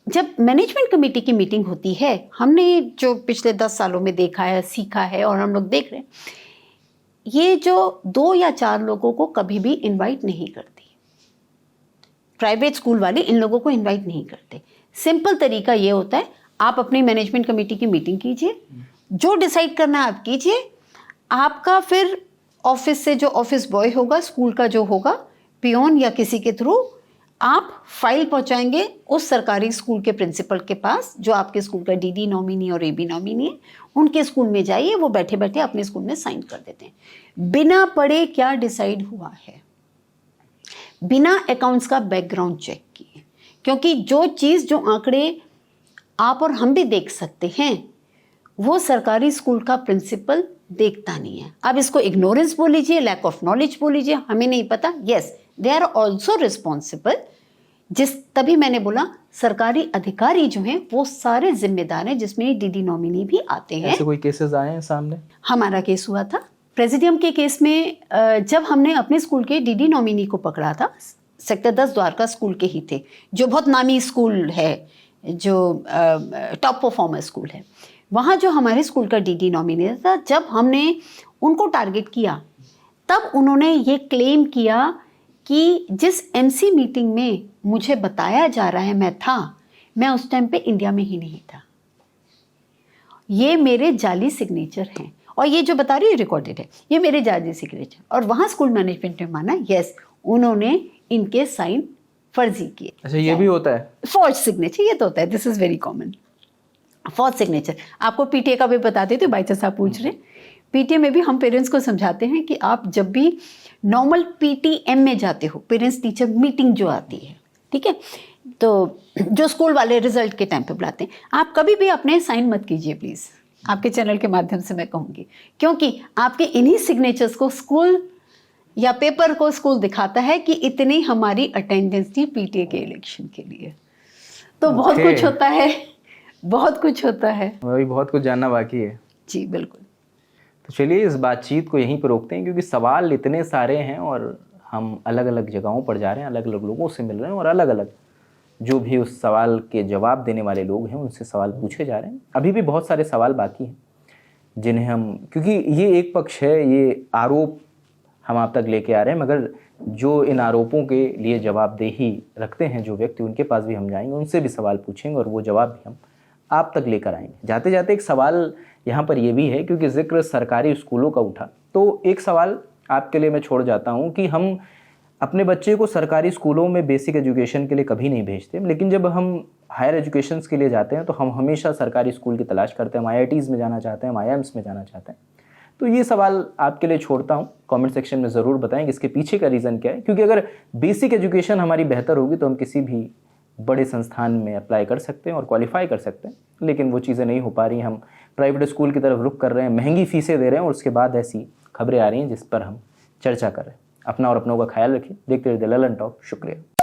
जब मैनेजमेंट कमेटी की मीटिंग होती है, हमने जो पिछले 10 सालों में देखा है, सीखा है और हम लोग देख रहे हैं, ये जो 2 या 4 लोगों को कभी भी इनवाइट नहीं करती। प्राइवेट स्कूल वाले इन लोगों को इनवाइट नहीं करते। सिंपल तरीका ये होता है, आप अपनी मैनेजमेंट कमेटी की मीटिंग कीजिए, जो डिसाइड करना है आप कीजिए। आपका फिर ऑफिस से जो ऑफिस बॉय होगा, स्कूल का जो होगा, पियोन या किसी के थ्रू आप फाइल पहुंचाएंगे उस सरकारी स्कूल के प्रिंसिपल के पास, जो आपके स्कूल का डीडी नॉमिनी और एबी नॉमिनी है। उनके स्कूल में जाइए, वो बैठे बैठे अपने स्कूल में साइन कर देते हैं, बिना पढ़े क्या डिसाइड हुआ है, बिना अकाउंट्स का बैकग्राउंड चेक किए। क्योंकि जो चीज़, जो आंकड़े आप और हम भी देख सकते हैं, वो सरकारी स्कूल का प्रिंसिपल देखता नहीं है। अब इसको इग्नोरेंस बोल लीजिए, लैक ऑफ नॉलेज बोल लीजिए, हमें नहीं पता। Yes, they are also responsible. तभी मैंने बोला सरकारी अधिकारी जो हैं वो सारे जिम्मेदार हैं, जिसमें डीडी नॉमिनी भी आते हैं। ऐसे कोई केसेस आए हैं सामने? हमारा केस हुआ था प्रेसिडियम के केस में, जब हमने अपने स्कूल के डीडी नॉमिनी को पकड़ा था। सेक्टर 10 द्वारका स्कूल के ही थे, जो बहुत नामी स्कूल है, जो टॉप परफॉर्मर स्कूल है। वहाँ जो हमारे स्कूल का डीडी नॉमिनी था, जब हमने उनको टारगेट किया, तब उन्होंने ये क्लेम किया कि जिस एमसी मीटिंग में मुझे बताया जा रहा है मैं उस टाइम पे इंडिया में ही नहीं था। ये मेरे जाली सिग्नेचर हैं, और ये जो बता रही हूँ रिकॉर्डेड है, ये मेरे जाली सिग्नेचर। और वहाँ स्कूल मैनेजमेंट ने माना, यस, उन्होंने इनके साइन फर्जी किए। अच्छा, ये भी होता है? फॉर्ज सिग्नेचर, ये तो होता है, this is very common. Forge signature आपको पीटीए का भी बता देते, बाई चांस आप पूछ रहे। पीटीए में भी हम पेरेंट्स को समझाते हैं कि आप जब भी नॉर्मल पीटीएम में जाते हो, पेरेंट्स टीचर मीटिंग जो आती है, ठीक है, तो जो स्कूल वाले रिजल्ट के टाइम पे बुलाते हैं, आप कभी भी अपने साइन मत कीजिए प्लीज़। आपके चैनल के माध्यम से मैं कहूँगी, क्योंकि आपके इन्हीं सिग्नेचर्स को स्कूल या पेपर को स्कूल दिखाता है कि इतनी हमारी अटेंडेंस थी पीटीए के इलेक्शन के लिए। तो बहुत कुछ होता है, बहुत कुछ होता है, अभी बहुत कुछ जानना बाकी है। जी बिल्कुल। तो चलिए इस बातचीत को यहीं पर रोकते हैं, क्योंकि सवाल इतने सारे हैं और हम अलग अलग जगहों पर जा रहे हैं, अलग अलग लोगों से मिल रहे हैं और अलग अलग जो भी उस सवाल के जवाब देने वाले लोग हैं उनसे सवाल पूछे जा रहे हैं। अभी भी बहुत सारे सवाल बाकी हैं जिन्हें हम, क्योंकि ये एक पक्ष है, ये आरोप हम आप तक लेके आ रहे हैं, मगर जो इन आरोपों के लिए जवाबदेही रखते हैं जो व्यक्ति, उनके पास भी हम जाएंगे, उनसे भी सवाल पूछेंगे और वो जवाब भी हम आप तक लेकर आएंगे। जाते जाते एक सवाल यहाँ पर ये भी है, क्योंकि जिक्र सरकारी स्कूलों का उठा, तो एक सवाल आपके लिए मैं छोड़ जाता हूँ कि हम अपने बच्चे को सरकारी स्कूलों में बेसिक एजुकेशन के लिए कभी नहीं भेजते, लेकिन जब हम हायर एजुकेशन के लिए जाते हैं तो हम हमेशा सरकारी स्कूल की तलाश करते हैं। हम IITs में जाना चाहते हैं, हम IIMs में जाना चाहते हैं। तो ये सवाल आपके लिए छोड़ता हूँ, कमेंट सेक्शन में ज़रूर बताएं कि इसके पीछे का रीज़न क्या है। क्योंकि अगर बेसिक एजुकेशन हमारी बेहतर होगी तो हम किसी भी बड़े संस्थान में अप्लाई कर सकते हैं और क्वालिफाई कर सकते हैं, लेकिन वो चीज़ें नहीं हो पा रही। हम प्राइवेट स्कूल की तरफ रुख कर रहे हैं, महंगी फीसें दे रहे हैं और उसके बाद ऐसी खबरें आ रही हैं जिस पर हम चर्चा कर रहे हैं। अपना और अपनों का ख्याल रखिए। देखते रहिए ललन टॉक। शुक्रिया।